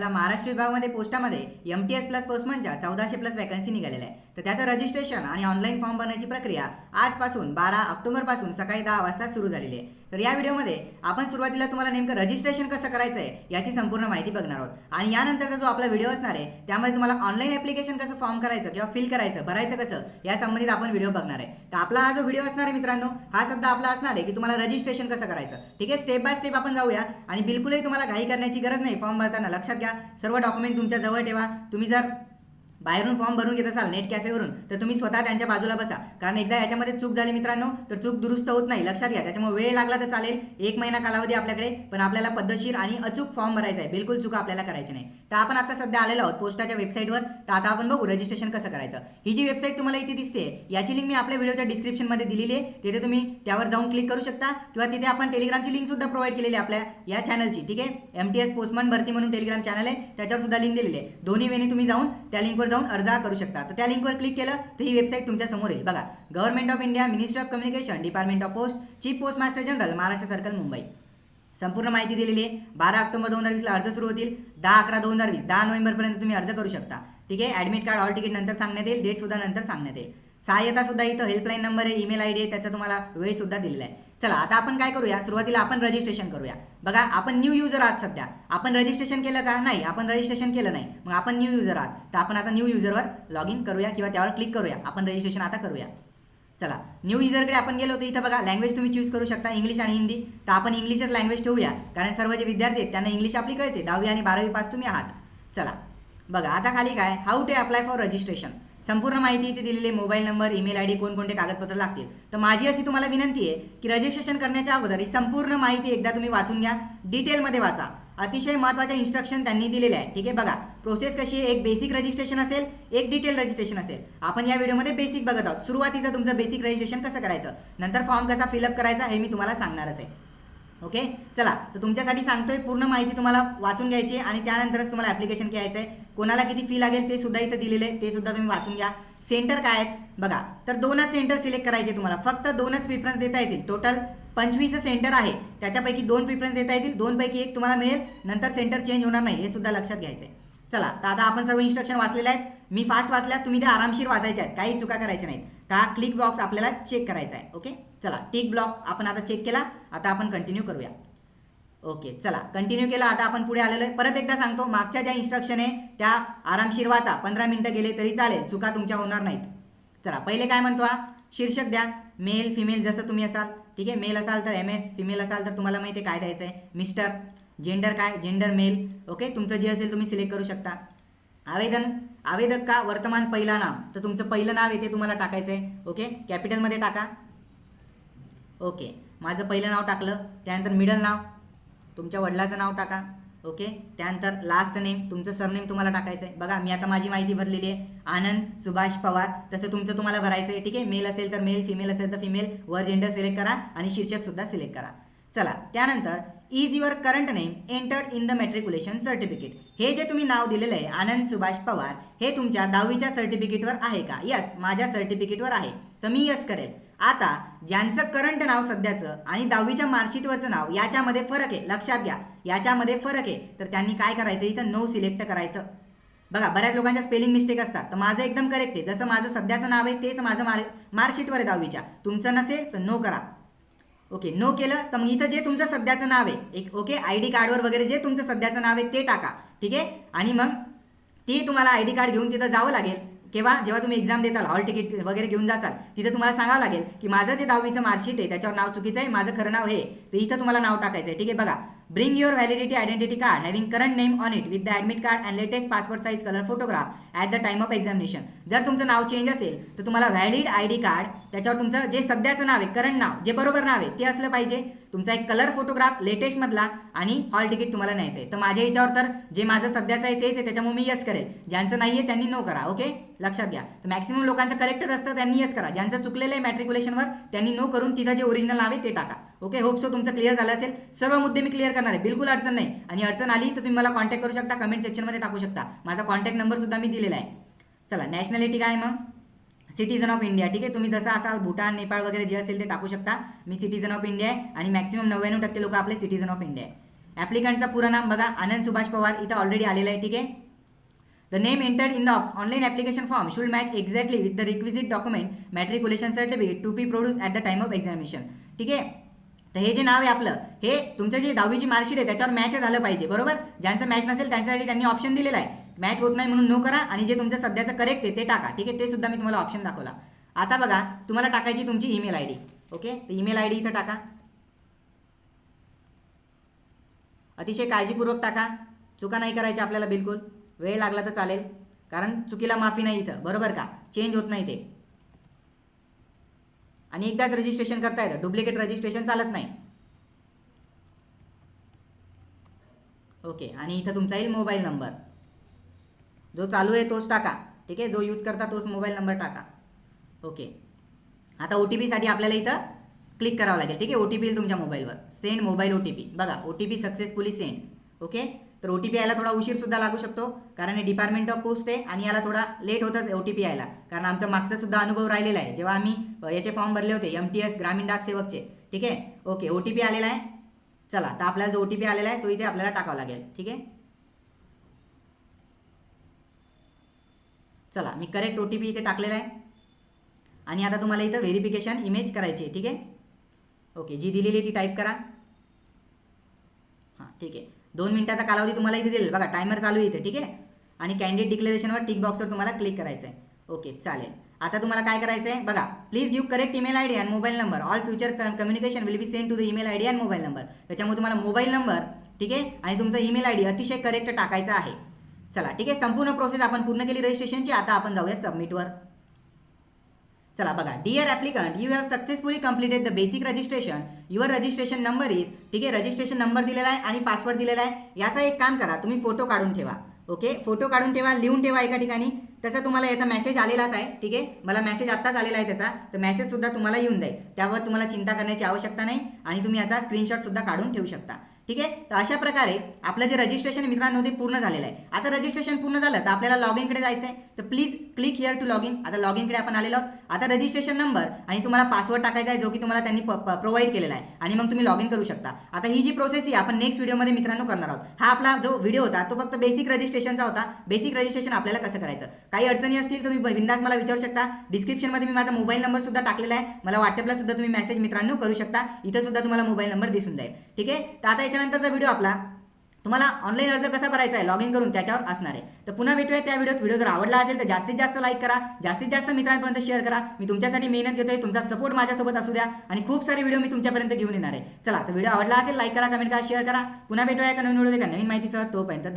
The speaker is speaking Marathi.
आपल्याला महाराष्ट्र विभागामध्ये पोस्टामध्ये MTS प्लस पोस्टमनच्या 1400+ वॅकन्सी निघालेल्या आहे. तर त्याचं रजिस्ट्रेशन आणि ऑनलाईन फॉर्म भरण्याची प्रक्रिया आजपासून 12 ऑक्टोबरपासून सकाळी 10 वाजता सुरू झालेली आहे. तर या व्हिडिओमध्ये आपण सुरुवातीला तुम्हाला नेमकं रजिस्ट्रेशन कसं करायचं आहे याची संपूर्ण माहिती बघणार आहोत आणि यानंतरचा जो आपला व्हिडिओ असणार आहे त्यामध्ये तुम्हाला ऑनलाईन ॲप्लिकेशन कसं फॉर्म करायचं किंवा फिल करायचं भरायचं कसं या संबंधित आपण व्हिडिओ बघणार आहे. तर आपला हा जो व्हिडिओ असणार आहे मित्रांनो हा सध्या आपला असणार आहे की तुम्हाला रजिस्ट्रेशन कसं करायचं. ठीक आहे, स्टेप बाय स्टेप आपण जाऊया आणि बिलकुलही तुम्हाला घाई करण्याची गरज नाही. फॉर्म भरताना लक्षात घ्या सर्व डॉक्युमेंट तुमच्या जवळ ठेवा. तुम्ही जर बाहेरून फॉर्म भरून घेत असाल नेट कॅफेवरून तर तुम्ही स्वतः त्यांच्या बाजूला बसा, कारण एकदा याच्यामध्ये चूक झाली मित्रांनो तर चूक दुरुस्त होत नाही, लक्षात घ्या. त्याच्यामुळे वेळ लागला तर चालेल, 1 महिना कालावधी आपल्याकडे, पण आपल्याला पद्धतशीर आणि अचूक फॉर्म भरायचा आहे. बिलकुल चूक आपल्याला करायची नाही. तर आपण आता सध्या आलेलो आहोत पोस्टाच्या वेबसाईटवर. तर आता आपण बघू रजिस्ट्रेशन कसं करायचं. ही जी वेबसाईट तुम्हाला इथे दिसते याची लिंक मी आपल्या व्हिडिओच्या डिस्क्रिप्शनमध्ये दिलेली आहे. तिथे तुम्ही त्यावर जाऊन क्लिक करू शकता किंवा तिथे आपण टेलिग्रामची लिंक सुद्धा प्रोव्हाइड केलेली आहे आपल्या या चॅनलची. ठीक आहे, MTS पोस्टमन भरती म्हणून टेलिग्राम चॅनल आहे, त्याच्यावर सुद्धा लिंक दिलेली आहे. दोन्ही वेळी तुम्ही जाऊन त्या लिंकवर जाऊन अर्ज करू शकता. तर त्या लिंकवर क्लिक केलं तर ही वेबसाईट तुमच्या समोर येईल. बघा, government of India, ministry of communication, department of post, chief post master general, Maharashtra circle, Mumbai. संपूर्ण माहिती दिलेली आहे. 12 ऑक्टोबर 2020 ला अर्ज सुरू होतील. 10/11/2020 10 नोव्हेंबरपर्यंत तुम्ही अर्ज करू शकता. ठीक आहे, ॲडमिट कार्ड ऑल तिकीट नंतर सांगण्यात येईल, डेट सुद्धा नंतर सांगण्यात येईल. सहाय्यता सुद्धा इथं हेल्पलाईन नंबर आहे, ईमेल ID आहे, त्याचा तुम्हाला वेळ सुद्धा दिलेला आहे. चला आता आपण काय करूया, सुरुवातीला आपण रजिस्ट्रेशन करूया. बघा, आपण न्यू युजर आहात सध्या. आपण रजिस्ट्रेशन केलं का? नाही, आपण रजिस्ट्रेशन केलं नाही. मग आपण न्यू युजर आहात. तर आपण आता न्यू युजरवर लॉग इन करूया किंवा त्यावर क्लिक करूया. आपण रजिस्ट्रेशन आता करूया. चला, न्यू युजरकडे आपण गेलो तर इथं बघा लँग्वेज तुम्ही चूज करू शकता, इंग्लिश आणि हिंदी. तर आपण इंग्लिशच लँग्वेज ठेवूया, कारण सर्व जे विद्यार्थी आहेत त्यांना इंग्लिश आपली कळते. 10वी आणि 12वी पास तुम्ही आहात. चला बघा, आता खाली काय, how to apply for registration, संपूर्ण माहिती इथे दिलेली आहे. मोबाईल नंबर, ईमेल ID, कोणकोणते कागदपत्र लागतील. तर माझी अशी तुम्हाला विनंती आहे की रजिस्ट्रेशन करण्याच्या अगोदर ही संपूर्ण माहिती एकदा तुम्ही वाचून घ्या, डिटेलमध्ये वाचा. अतिशय महत्त्वाचे इन्स्ट्रक्शन त्यांनी दिलेले आहे. ठीक आहे, बघा प्रोसेस कशी आहे, एक बेसिक रजिस्ट्रेशन असेल, एक डिटेल रजिस्ट्रेशन असेल. आपण या व्हिडिओमध्ये बेसिक बघत आहोत. सुरुवातीचं तुमचं बेसिक रजिस्ट्रेशन कसं करायचं, नंतर फॉर्म कसा फिलअप करायचा हे मी तुम्हाला सांगणारच आहे. ओके, चला तर तुमच्यासाठी सांगतोय, पूर्ण माहिती तुम्हाला वाचून घ्यायची आहे आणि त्यानंतरच तुम्हाला ॲप्लिकेशन घ्यायचं आहे. कोणाला किती फी लागेल ते सुद्धा इथं दिलेलं आहे, ते सुद्धा तुम्ही वाचून घ्या. सेंटर काय आहेत बघा, तर 2च सेंटर सिलेक्ट करायचे तुम्हाला, फक्त 2च प्रिफरन्स देता येतील. टोटल 25 सेंटर आहे, त्याच्यापैकी 2 प्रिफरन्स देता येतील, 2 पैकी 1 तुम्हाला मिळेल. नंतर सेंटर चेंज होणार नाही, हे सुद्धा लक्षात घ्यायचं आहे. चला तर आता आपण सर्व इन्स्ट्रक्शन वाचलेले आहेत. मी फास्ट वाचल्या, तुम्ही ते आरामशीर वाचायचे आहेत, काही चुका करायच्या नाहीत. का क्लिक बॉक्स आपल्याला चेक करायचा आहे. ओके, चला टिक ब्लॉक आपण आता चेक केला. आता आपण कंटिन्यू करूया. ओके, चला कंटिन्यू केला. आता आपण पुढे आलेलो आहे. परत एकदा सांगतो, मागच्या ज्या इन्स्ट्रक्शन आहे त्या आरामशीर वाचा, 15 मिनिटं गेले तरी चालेल, चुका तुमच्या होणार नाहीत. चला पहिले काय म्हणतो, हा शीर्षक द्या, मेल फिमेल जसं तुम्ही असाल. ठीक आहे, मेल असाल तर MS, फिमेल असाल तर तुम्हाला माहिती आहे काय द्यायचं आहे, मिस्टर. जेंडर काय, जेंडर मेल. ओके, तुमचं जे असेल तुम्ही सिलेक्ट करू शकता. आवेदक का वर्तमान पहिला नाव, तर तुमचं पहिलं नाव आहे ते तुम्हाला टाकायचं आहे. ओके, कॅपिटलमध्ये टाका. ओके, माझं पहिलं नाव टाकलं. त्यानंतर मिडल नाव, तुमच्या वडिलाचं नाव टाका. ओके, त्यानंतर लास्ट नेम, तुमचं सरनेम तुम्हाला टाकायचं आहे. बघा मी आता माझी माहिती भरलेली आहे, आनंद सुभाष पवार. तसं तुमचं तुम्हाला भरायचं आहे. ठीक आहे, मेल असेल तर मेल, फिमेल असेल तर फिमेल, वर जेंडर सिलेक्ट करा आणि शीर्षक सुद्धा सिलेक्ट करा. चला त्यानंतर is your current name entered in the matriculation certificate, हे जे तुम्ही नाव दिलेलं आहे आनंद सुभाष पवार, हे तुमच्या 10वीच्या सर्टिफिकेटवर आहे का? यस, माझ्या सर्टिफिकेटवर आहे, तर मी यस करेल. आता ज्यांचं करंट नाव सध्याचं आणि 10वीच्या मार्कशीटवरचं नाव याच्यामध्ये फरक आहे, लक्षात घ्या याच्यामध्ये फरक आहे. तर त्यांनी काय करायचं, इथं नो सिलेक्ट करायचं. बघा बऱ्याच लोकांच्या स्पेलिंग मिस्टेक असतात, तर माझं एकदम करेक्ट आहे. जसं माझं सध्याचं नाव आहे तेच माझं मार्कशीटवर आहे 10वीच्या. तुमचं नसेल तर नो करा. ओके, नो केलं तर मग इथं जे तुमचं सध्याचं नाव आहे एक, ओके, ID कार्डवर वगैरे जे तुमचं सध्याचं नाव आहे ते टाका. ठीक आहे, आणि मग ते तुम्हाला ID कार्ड घेऊन तिथं जावं लागेल. जेव्हा तुम्ही एक्झाम देताल, हॉल तिकीट वगैरे घेऊन जासाल, तिथे तुम्हाला सांगावं लागेल की माझं जे 10वीचं मार्कशीट आहे त्याच्यावर नाव चुकीचं आहे, माझं खरं नाव हे, तर इथं तुम्हाला नाव टाकायचं आहे. ठीक आहे, बघा bring your validity identity card having current name on it with the admit card and latest passport size colour photograph at the time of examination. जर तुमचं नाव चेंज असेल तर तुम्हाला व्हॅलिड ID कार्ड, त्याच्यावर तुमचं जे सध्याचं नाव आहे, करंट नाव, जे बरोबर नाव आहे ते असलं पाहिजे. तुमचा एक कलर फोटोग्राफ लेटेस्टमधला आणि हॉल तिकीट तुम्हाला न्यायचं आहे. तर माझ्या याच्यावर तर जे माझं सध्याचं आहे तेच आहे, त्याच्यामुळे मी यस करेल. ज्यांचं नाही आहे त्यांनी नो करा. ओके, लक्षात घ्या. तर मॅक्सिमम लोकांचं करेक्टच असतं, त्यांनी यस करा. ज्यांचं चुकलेलं आहे मॅट्रिक्युलेशनवर त्यांनी नो करून तिथं जे ओरिजिनल नाव आहे ते टाका. ओके, होप सो तुमचं क्लिअर झालं असेल. सर्व मुद्दे मी क्लिअर करणार आहे, बिलकुल अडचण नाही. आणि अडचण आली तर तुम्ही मला कॉन्टॅक्ट करू शकता, कमेंट सेक्शनमध्ये टाकू शकता. माझा कॉन्टॅक्ट नंबर सुद्धा मी दिलेला आहे. चला, नॅशनॅलिटी काय मग, सिटीजन ऑफ इंडिया. ठीक आहे, तुम्ही जसं असाल भूटान, नेपाळ वगैरे जे असेल ते टाकू शकता. मी सिटीजन ऑफ इंडिया आहे आणि मॅक्सिमम 99% लोक आपले सिटीजन ऑफ इंडिया आहे. ॲप्लिकंटचा पूर्ण नाम बघा आनंद सुभाष पवार इथं ऑलरेडी आलेलं आहे. ठीक आहे. The name entered in the online application form should match exactly with the requisite document matriculation certificate to be produced at the time of examination. ठीक आहे. तर हे जे नाव आहे आपलं हे तुमचं जे 10वीची मार्कशीट आहे त्याच्यावर मॅच झालं पाहिजे. बरोबर. ज्यांचं मॅच नसेल त्यांच्यासाठी त्यांनी ऑप्शन दिलेला आहे. मॅच होत नाही म्हणून नो करा आणि जे तुमचं सध्याचं करेक्ट आहे ते टाका. ठीक आहे. ते सुद्धा मी तुम्हाला ऑप्शन दाखवला. आता बघा तुम्हाला टाकायची तुमची ईमेल आय डी. ओके. तर ईमेल आय डी इथं टाका. अतिशय काळजीपूर्वक टाका. चुका नाही करायच्या आपल्याला बिलकुल. वेळ लागला तर चालेल कारण चुकीला माफी नाही इथं. बरोबर का. चेंज होत नाही ते आणि एकदाच रजिस्ट्रेशन करता येतं. डुप्लिकेट रजिस्ट्रेशन चालत नाही. ओके. आणि इथं तुमचा येईल मोबाईल नंबर जो चालू आहे तोच टाका. ठीक आहे. जो यूज करता तोच मोबाईल नंबर टाका. ओके. आता OTP साठी आपल्याला इथं क्लिक करावं लागेल. ठीक आहे. OTP येईल तुमच्या मोबाईलवर. Send mobile OTP. बघा OTP सक्सेसफुली सेंड. ओके. तर OTP यायला थोडा उशीर सुद्धा लागू शकतो कारण हे डिपार्टमेंट ऑफ पोस्ट आहे आणि याला थोडा लेट होतच OTP यायला कारण आमचा मागचा सुद्धा अनुभव राहिलेला आहे जेव्हा आम्ही याचे फॉर्म भरले होते MTS ग्रामीण डाक सेवकचे. ठीक आहे. ओके. OTP आलेला आहे. चला तर आपल्याला जो OTP आलेला आहे तो इथे आपल्याला टाकावा लागेल. ठीक आहे. चला मी करेक्ट OTP इथे टाकलेला आहे आणि आता तुम्हाला इथं व्हेरिफिकेशन इमेज करायची आहे. ठीक आहे. ओके. जी दिलेली ती टाईप करा. हां ठीक आहे. 2 मिनिटाचा कालावधी तुम्हाला इथे दिलेला बघा टायमर चालू आहे इथे. ठीक आहे. आणि कॅन्डिडेट डिक्लेरेशनवर टिक बॉक्सवर तुम्हाला क्लिक करायचं आहे. ओके चालेल. आता तुम्हाला काय करायचं आहे बघा please give correct email I D and mobile number. All future communication will be send to the email I D and mobile number. त्याच्यामुळे तुम्हाला मोबाईल नंबर ठीक आहे आणि तुमचा ईमेल आय डी अतिशय करेक्ट टाकायचा आहे. चला ठीक आहे. संपूर्ण प्रोसेस आपण पूर्ण केली रजिस्ट्रेशनची. आता आपण जाऊया सबमिटवर. चला बघा dear applicant you have successfully completed the basic registration. Your registration number is. ठीक आहे. रजिस्ट्रेशन नंबर दिलेला आहे आणि पासवर्ड दिलेला आहे. याचा एक काम करा तुम्ही फोटो काढून ठेवा. ओके. फोटो काढून ठेवा लिहून ठेवा एका ठिकाणी. तसा तुम्हाला याचा मेसेज आलेलाच आहे. ठीक आहे. मला मेसेज आत्ताच आलेला आहे त्याचा. तर मेसेज सुद्धा तुम्हाला येऊन जाईल. त्यावर तुम्हाला चिंता करण्याची आवश्यकता नाही आणि तुम्ही याचा स्क्रीनशॉट सुद्धा काढून ठेवू शकता. ठीक आहे. तर अशा प्रकारे आपलं जे रजिस्ट्रेशन मित्रांनो ते पूर्ण झालेलं आहे. आता रजिस्ट्रेशन पूर्ण झालं तर आपल्याला लॉग इनकडे जायचं आहे. तर please click here to log in. आता लॉग इनकडे आपण आलेलो आहोत. आता रजिस्ट्रेशन नंबर आणि तुम्हाला पासवर्ड टाकायचा आहे जो की तुम्हाला त्यांनी प्रोव्हाइड केलेला आहे आणि मग तुम्ही लॉग इन करू शकता. आता ही जी प्रोसेस आहे आपण नेक्स्ट व्हिडिओमध्ये मित्रांनो करणार आहोत. हा आपला जो व्हिडिओ होता तो फक्त बेसिक रजिस्ट्रेशनचा होता. बेसिक रजिस्ट्रेशन आपल्याला कसं करायचं. काही अडचणी असतील तर तुम्ही बिंदास मला विचारू शकता. डिस्क्रिप्शनमध्ये मी माझा मोबाईल नंबर सुद्धा टाकलेला आहे. मला व्हॉट्सअपला सुद्धा तुम्ही मेसेज मित्रांनो करू शकता. इथं सुद्धा तुम्हाला मोबाईल नंबर दिसून जाईल. ठीक आहे. तर आता याच्यानंतरचा व्हिडिओ आपला तुम्हाला ऑनलाईन अर्ज कसा भरायचा आहे लॉग इन करून त्याच्यावर असणार आहे. तर पुन्हा भेटूया त्या व्हिडिओत. व्हिडिओ जर आवडला असेल तर जास्तीत जास्त लाईक करा. जास्तीत जास्त मित्रांपर्यंत शेअर करा. मी तुमच्यासाठी मेहनत घेतोय. तुमचा सपोर्ट माझ्यासोबत असू द्या आणि खूप सारे व्हिडिओ मी तुमच्यापर्यंत घेऊन येणार आहे. चला तर व्हिडिओ आवडला असेल लाईक करा कमेंट करा शेअर करा. पुन्हा भेटूया एका नवीन व्हिडिओ एका नवीन माहितीसह. तोपर्यंत